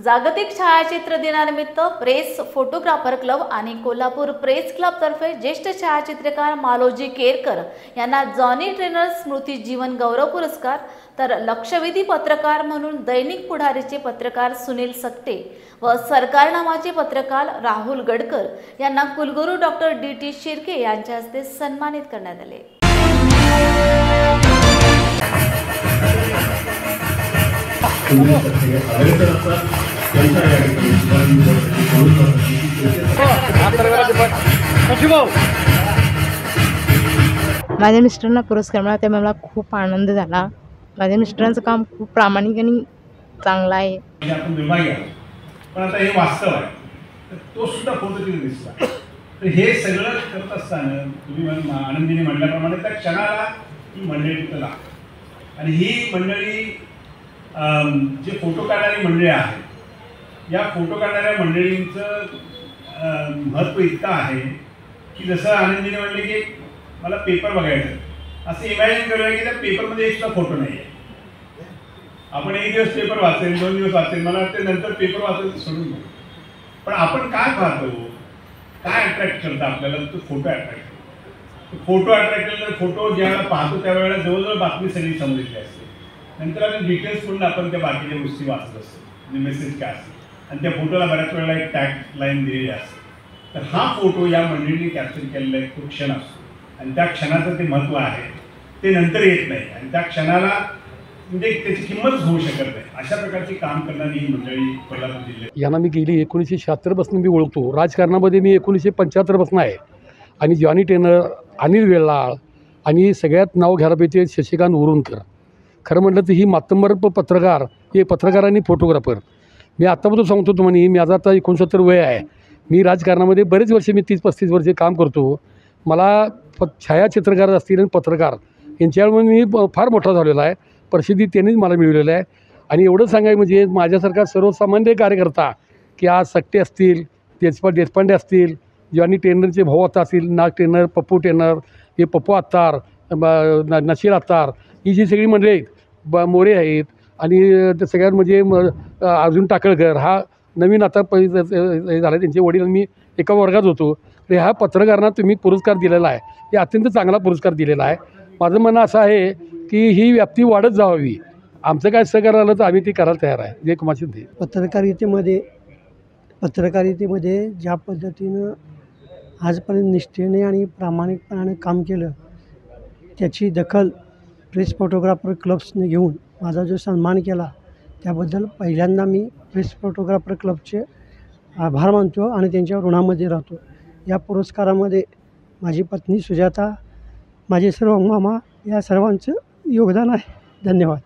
जागतिक छायाचित्र दिनानिमित्त प्रेस फोटोग्राफर क्लब आणि कोल्हापूर प्रेस क्लबतर्फे ज्येष्ठ छायाचित्रकार मालोजी केरकर यांना जॉनी ट्रेनर स्मृती जीवन गौरव पुरस्कार, तर लक्षवेधी पत्रकार म्हणून दैनिक पुढारीचे पत्रकार सुनील सक्टे व सरकारनामाचे पत्रकार राहुल गडकर यांना कुलगुरू डॉक्टर डी.टी. शिर्के यांच्या हस्ते सन्मानित करण्यात आले। माझ्या मिस्टरांना पुरस्कार मिळाला त्यामुळे मला खूप आनंद झाला। माझ्या मिस्टरांचं काम खूप प्रामाणिक आणि चांगलं आहे। आपण दुर्भाग्य पण आता हे वास्तव आहे, तर तो सुद्धा पॉझिटिव्ह दिसला। तर हे सगळं करत असताना तुम्ही आनंदीने म्हटल्याप्रमाणे त्या क्षणाला ही मंडळी तिथं लागतात आणि ही मंडळी जे फोटो काढणारी मंडळी आहे, या फोटो काढणाऱ्या मंडळींचं महत्त्व इतकं आहे की जसं आनंदीने म्हणले की मला पेपर बघायचं, असं इमॅजिन करूया की त्या पेपरमध्ये एक सुद्धा फोटो नाही आहे। आपण एक दिवस पेपर वाचेल, 2 दिवस वाचेल, मला वाटतं नंतर पेपर वाचायचं सोडून देऊ, पण आपण काय पाहतो, काय अट्रॅक्ट करतं आपल्याला, तो फोटो अट्रॅक्ट करतो। फोटो अट्रॅक्ट केला तर फोटो ज्यावेळेला पाहतो त्यावेळेला जवळजवळ बातमी सगळी समजलेली असते। नंतर आपण डिटेल्स म्हणून आपण त्या बाकीच्या गोष्टी वाचत असतो, म्हणजे मेसेज काय असते, आणि त्या फोटोला बऱ्याच वेळेला एक टॅग लाईन दिलेली असते। तर हा फोटो या मंडळीने कॅप्चर केलेला एक तो क्षण असतो आणि त्या क्षणाचं ते महत्त्व आहे ते नंतर येत नाही आणि त्या क्षणाला म्हणजे त्याची किंमतच होऊ शकत नाही। अशा प्रकारचे काम करणारी ही मंडळी कोल्हापूर जिल्ह्यात यांना मी गेली 1976 पासून मी ओळखतो। राजकारणामध्ये मी 1975 पासून आहे आणि जॉनी ट्रेनर, अनिल वेल्लाळ आणि सगळ्यात नाव घ्यायला पाहिजे शशिकांत उरुणकर। खरं म्हटलं तर ही मातंबर पत्रकार, हे पत्रकार आणि फोटोग्राफर। मी आत्तापासून सांगतो तुम्हाला, माझं आता 69 वय आहे। मी राजकारणामध्ये बरेच वर्ष, मी 30-35 वर्षे काम करतो। मला छायाचित्रकार असतील आणि पत्रकार यांच्यामुळे मी फार मोठा झालेला आहे। प्रसिद्धी त्यांनीच मला मिळवलेलं आहे आणि एवढं सांगाय म्हणजे माझ्यासारखा सर्वसामान्य कार्यकर्ता की आज सक्टे असतील, देशपांडे असतील, जॉनी ट्रेनरचे भाऊ आता असतील, नाग ट्रेनर, पप्पू ट्रेनर, हे पप्पू अत्तार, नशीर अत्तार, ही जी सगळी मंडळी आहेत, मोरे आहेत आणि ते सगळ्यात म्हणजे अर्जुन टाकळकर हा नवीन आता हे झाला, त्यांचे वडील मी एका वर्गात होतो। तर ह्या पत्रकारांना तुम्ही पुरस्कार दिलेला आहे, हे अत्यंत चांगला पुरस्कार दिलेला आहे। माझं म्हणणं असं आहे की ही व्याप्ती वाढत जावी, आमचं काय सहकार्य आलं तर आम्ही ती करायला तयार आहे। जे कुमार शिंदे पत्रकारितेमध्ये ज्या पद्धतीनं आजपर्यंत निष्ठेने आणि प्रामाणिकपणाने काम केलं, त्याची दखल प्रेस फोटोग्राफर क्लब्सने घेऊन माझा जो सन्मान केला त्याबद्दल पहिल्यांदा मी प्रेस फोटोग्राफर क्लबचे आभार मानतो आणि त्यांच्या ऋणामध्ये राहतो। या पुरस्कारामध्ये माझी पत्नी सुजाता, माझे सर्व मामा, या सर्वांचं योगदान आहे। धन्यवाद।